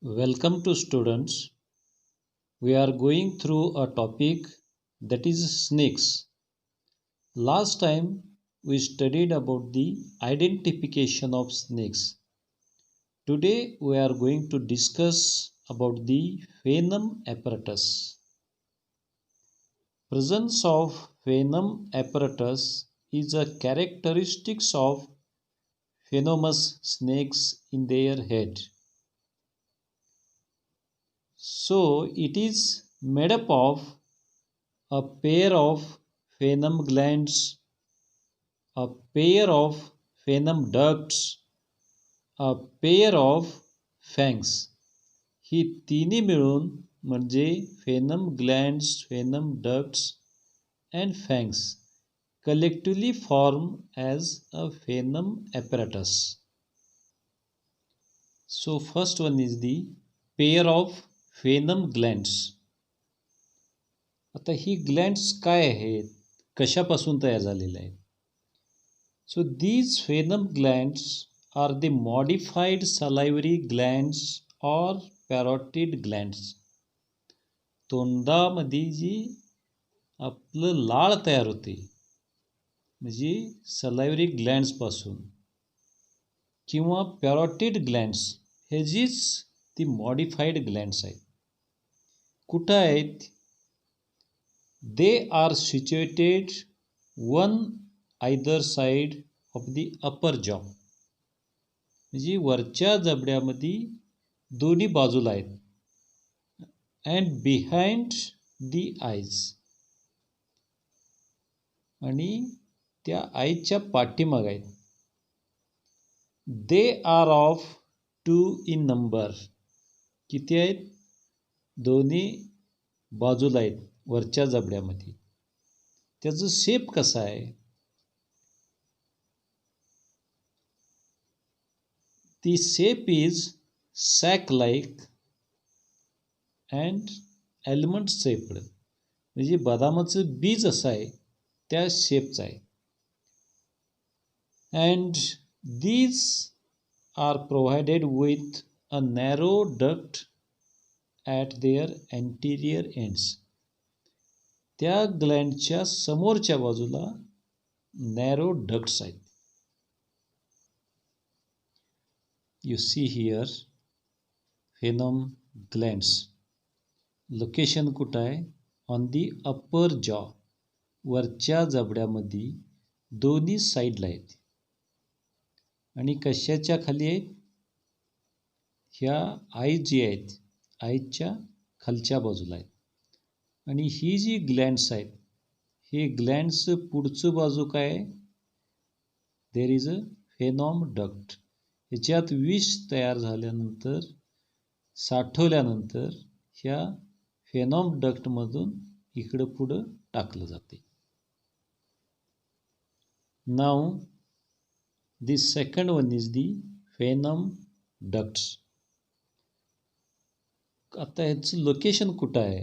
Welcome to students. We are going through a topic that is snakes. Last time we studied about the identification of snakes. Today we are going to discuss about the venom apparatus. Presence of venom apparatus is a characteristics of venomous snakes in their head. So it is made up of a pair of venom glands, a pair of venom ducts, a pair of fangs. ही तिन्ही मिळून म्हणजे venom glands, venom ducts and fangs collectively form as a venom apparatus. So first one is the pair of venom glands. आता ही glands काय आहेत, कशापासून तयार झालेल्या आहेत? So these venom glands are the modified salivary glands or parotid glands. तोंडामध्ये जी आपलं लाळ तयार होते म्हणजे सलायव्हरी ग्लँड्स पासून किंवा पॅरोटिड ग्लँड्स हे जीच ती मॉडिफाईड ग्लँड्स आहेत. कुठं आहेत? They are situated one either side of the upper jaw. म्हणजे वरच्या जबड्यामध्ये दोन्ही बाजूला आहेत. And behind the eyes. आणि त्या आईच्या पाठीमागे आहेत. They are of 2 in number. किती आहेत? दोन्ही बाजूला आहेत वरच्या जबड्यामध्ये. त्याचं शेप कसा आहे? The shape is sac-like and almond shaped. म्हणजे बदामाचं बीज असं आहे त्या शेपचं आहे. And these are provided with a narrow duct at their anterior ends. त्या ग्लँडच्या समोरच्या बाजूला नॅरो डक्ट्स आहेत. You see here venom glands. Location कुठं आहे? On the upper jaw. वरच्या जबड्यामध्ये दोन्ही साईडला आहेत. आणि कशाच्या खाली आहेत? ह्या आईज जी आहेत आईच्या खालच्या बाजूला आहेत. आणि ही जी ग्लँड्स आहेत हे ग्लँड्स पुढचं बाजू काय आहे? There is a venom duct. ह्याच्यात विष तयार झाल्यानंतर साठवल्यानंतर ह्या वेनॉम डक्टमधून इकडं पुढं टाकलं जाते. नाव the second one is the venom ducts. आता ह्याचं लोकेशन कुठं आहे?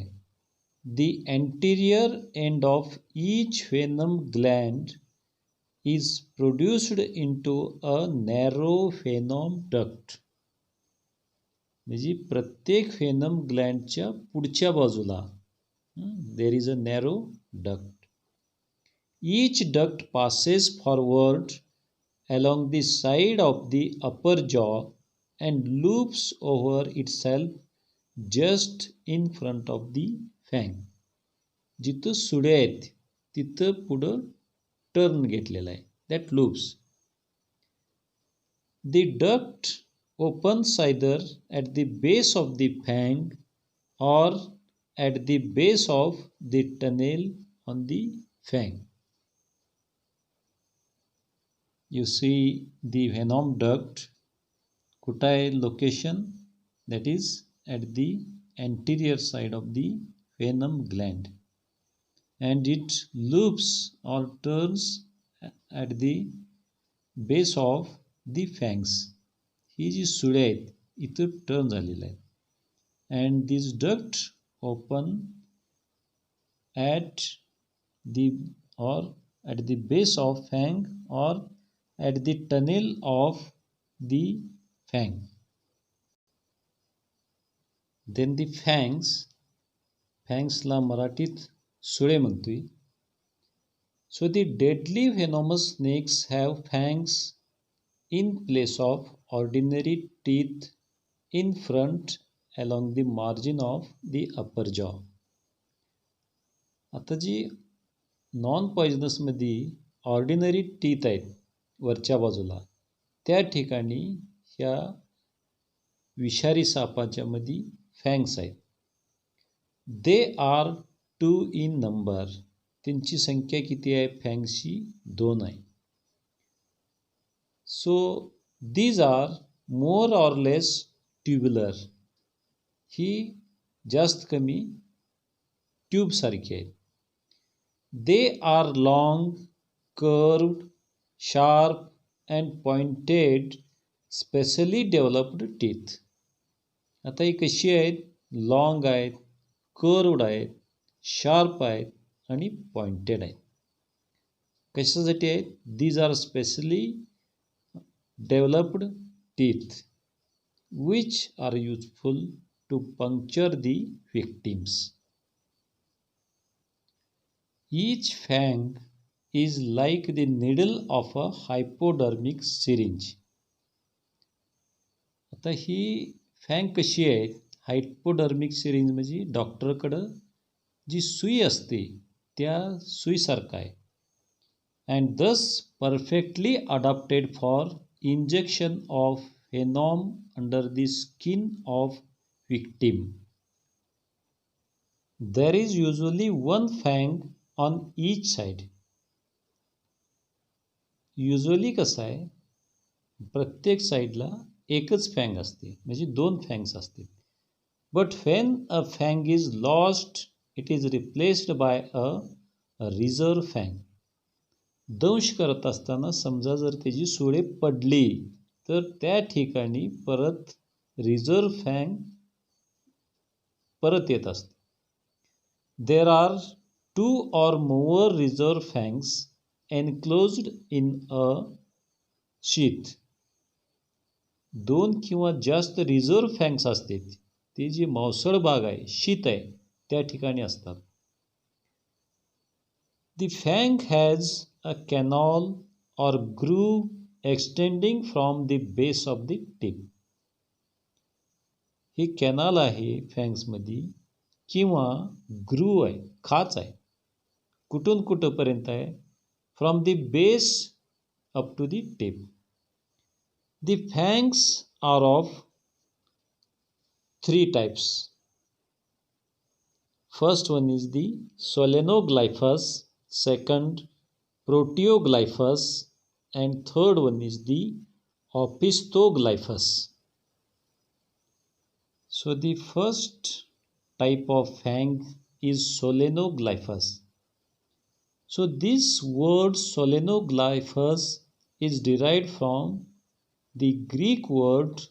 The anterior end of each venom gland is produced into a narrow venom duct. म्हणजे प्रत्येक venom glandच्या पुढच्या बाजूला there is a narrow duct. Each duct passes forward along the side of the upper jaw and loops over itself just in front of the fang. जिथं सुड्या आहेत तिथं पुढं turn घेतलेला आहे. That loops. The duct opens either at the base of the fang or at the base of the tunnel on the fang. You see the venom duct. कुठं आहे location? That is at the anterior side of the venom gland. And it loops or turns at the base of the fangs. ही जी सुड्या आहेत इथं turn झालेल्या आहेत. And this duct open at the or at the base of fang or at the tunnel of the fang. Then the फँग्सला मराठीत सुळे म्हणतोय. So the deadly venomous snakes have fangs in place of ordinary teeth in front along the margin of the upper jaw. आता जी non पॉयझनसमध्ये ordinary teeth आहेत वरच्या बाजूला, त्या ठिकाणी ह्या विषारी सापाच्या मध्ये फँग्स आहेत. They are 2 in number. त्यांची संख्या किती आहे फँग्सची? 2 आहे. So these are more or less tubular. ही जास्त कमी ट्यूबसारखी आहेत. They are long, curved, sharp and pointed specially developed teeth. आता ही कशी आहेत? लॉंग आहेत, कर्व्ड आहेत, शार्प आहेत आणि पॉइंटेड आहेत. कशासाठी आहेत? These are specially developed teeth which are useful to puncture the victims. Each fang is like the needle of a hypodermic syringe. आता ही फँग कशी आहे? हायपोडर्मिक सिरिंज म्हणजे डॉक्टरकडं जी सुई असते त्या सुईसारखं आहे. अँड दस perfectly adopted for injection of venom under the skin of victim. There is usually one fang on each side. Usually कसं आहे? प्रत्येक साईडला एकच फँग असते, म्हणजे 2 फँग्स असते. But when a fang is lost it is replaced by a reserve fang. दंश करत असताना समजा जर त्याची सुळे पडली तर त्या ठिकाणी परत रिझर्व फँग परत येत असते. There are 2 or more reserve fangs enclosed in a sheath. 2 किंवा जास्त रिझर्व फँग्स असतात, ते जी मौसळ भाग आहे, शीत आहे, त्या ठिकाणी असतात. The fang has a canal or groove extending from the base of the tip. He canal आहे फँग्समध्ये किंवा ग्रूव आहे, खाच आहे. कुठून कुठंपर्यंत आहे? From the base up to the tip. The fangs are of 3 types. First one is the solenoglyphous, second proteroglyphous and third one is the opistoglyphus. So the first type of fang is solenoglyphus. So this word solenoglyphus is derived from the Greek word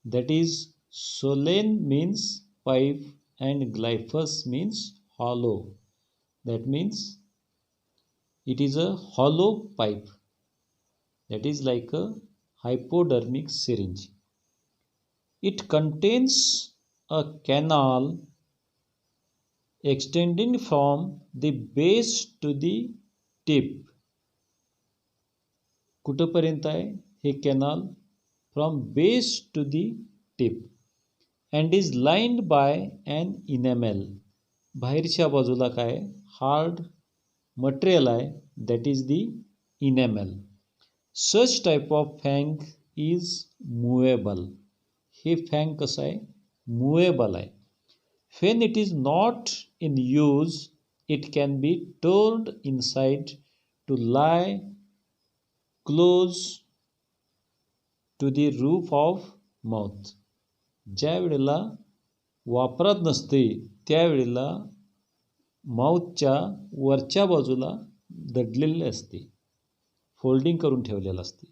that is solen means pipe and glyphus means hollow. That means it is a hollow pipe. That is like a hypodermic syringe. It contains a canal extending from the base to the tip. कुठपर्यंत आहे हे canal? From base to the tip. And is lined by an enamel. बाहेरच्या बाजूला काय? Hard material आहे, that is the enamel. Such type of fang is movable. हे fang कसं आहे? मूवेबल आहे. When it is not in use, it can be turned inside to lie close to the roof of mouth. ज्या वेळेला वापरात नसते त्यावेळेला माउथच्या वरच्या बाजूला दडलेले असते, फोल्डिंग करून ठेवलेलं असते.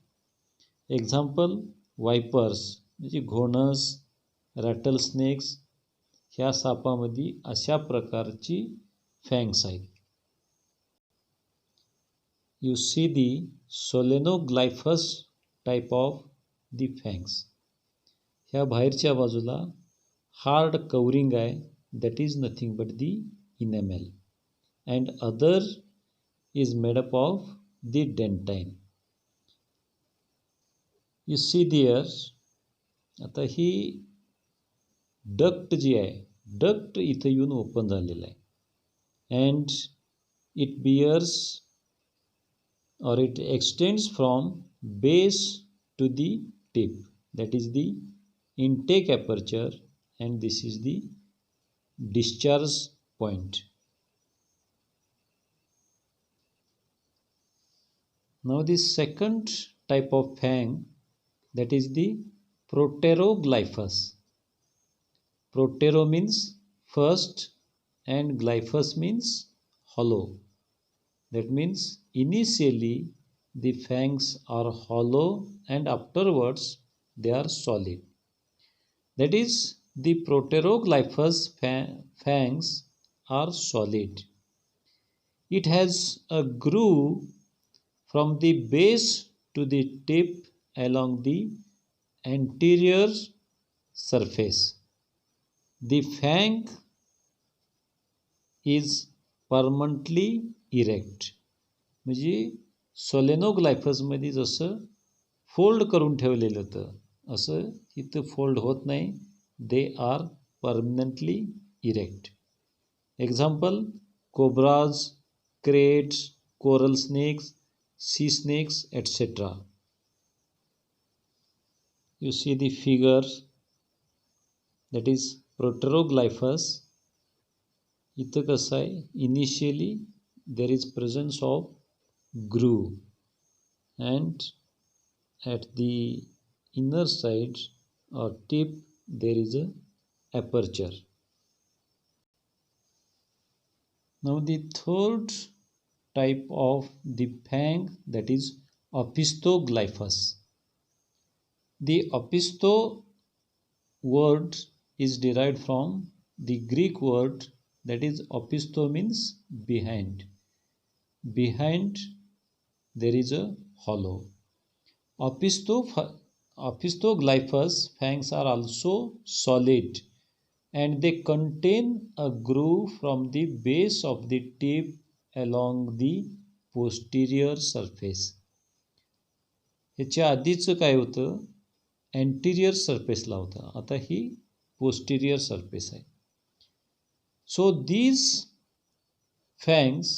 एक्झाम्पल वायपर्स म्हणजे घोणस, रॅटल स्नेक्स, ह्या सापामध्ये अशा प्रकारची फँग्स आहेत. You see the solenoglyphous type of the fangs. ह्या बाहेरच्या बाजूला hard covering आहे, that is nothing but the enamel, and other is made up of the dentine. You see there, आता ही डक्ट जी आहे, डक्ट इथं येऊन ओपन झालेलं आहे, and it bears or it extends from base to the tip, that is the intake aperture, and this is the discharge point. Now the second type of fang, that is the proteroglyphus. Protero means first and glyphus means hollow. That means initially the fangs are hollow and afterwards they are solid. That is, the proteroglyphus fangs are solid. It has a groove from the base to the tip along the anterior surface. The fang is permanently erect. म्हणजे सोलेनोग्लायफसमध्ये जसं fold करून ठेवलेलं होतं असं इथं fold होत नाही. They are permanently erect. Example, cobras, kraits, coral snakes, sea snakes, etc. You see the figure, that is proteroglyphus. इथं कसं आहे, initially there is presence of groove, and at the inner side or tip there is a aperture. Now the third type of the fang, that is opistoglyphus. The opisto word is derived from the Greek word, that is opisto means behind. Behind there is a hollow. Opistoglyphus fangs are also solid, and they contain a groove from the base of the tip along the posterior surface. ह्याच्या आधीचं काय होतं, अँटिरियर सरफेसला होतं, आता ही posterior surface आहे. So these fangs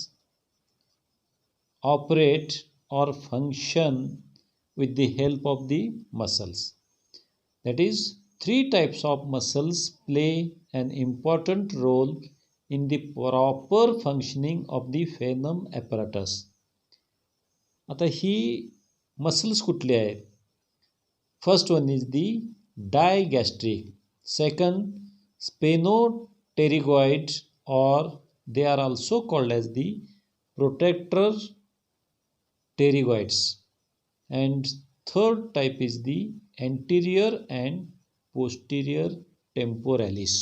operate or function with the help of the muscles. That is, three types of muscles play an important role in the proper functioning of the phenum apparatus. आता ही muscles कुठले आहेत? First one is the digastric, second sphenopterygoid, or they are also called as the protector pterygoids, and third type is the anterior and posterior temporalis.